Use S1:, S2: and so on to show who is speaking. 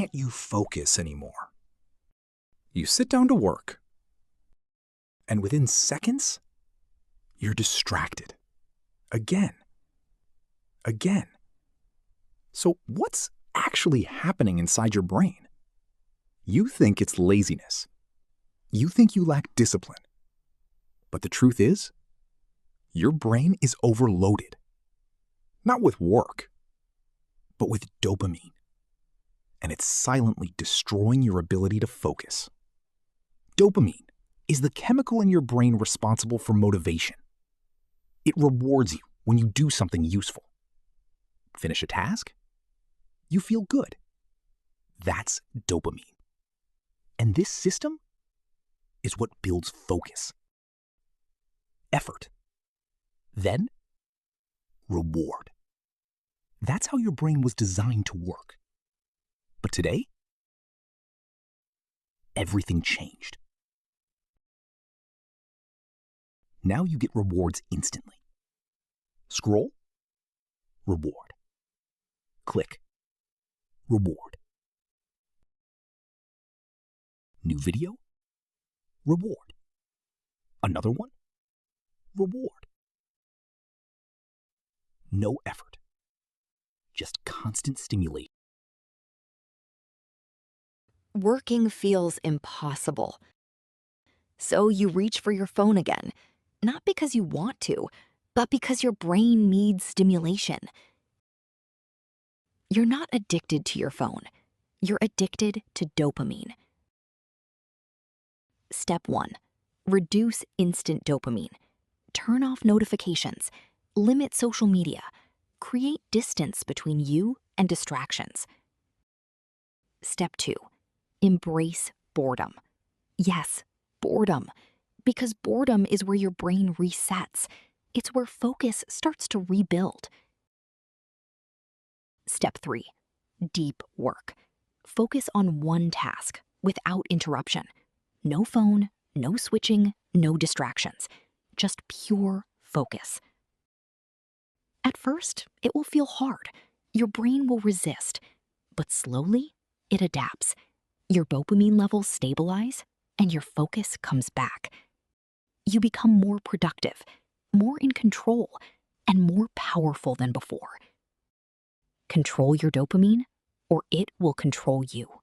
S1: Can't you focus anymore? You sit down to work, and within seconds, you're distracted. Again. So what's actually happening inside your brain? You think it's laziness. You think you lack discipline. But the truth is, your brain is overloaded. Not with work, but with dopamine. And it's silently destroying your ability to focus. Dopamine is the chemical in your brain responsible for motivation. It rewards you when you do something useful. Finish a task? You feel good. That's dopamine. And this system is what builds focus. Effort. Then, reward. That's how your brain was designed to work. But today, everything changed. Now you get rewards instantly. Scroll, reward. Click, reward. New video, reward. Another one, reward. No effort, just constant stimulation.
S2: Working feels impossible. So you reach for your phone again, not because you want to, but because your brain needs stimulation. You're not addicted to your phone. You're addicted to dopamine. Step 1. Reduce instant dopamine. Turn off notifications. Limit social media. Create distance between you and distractions. Step 2. Embrace boredom. Yes, boredom. Because boredom is where your brain resets. It's where focus starts to rebuild. Step 3. Deep work. Focus on one task without interruption. No phone, no switching, no distractions. Just pure focus. At first, it will feel hard. Your brain will resist. But slowly, it adapts. Your dopamine levels stabilize, and your focus comes back. You become more productive, more in control, and more powerful than before. Control your dopamine, or it will control you.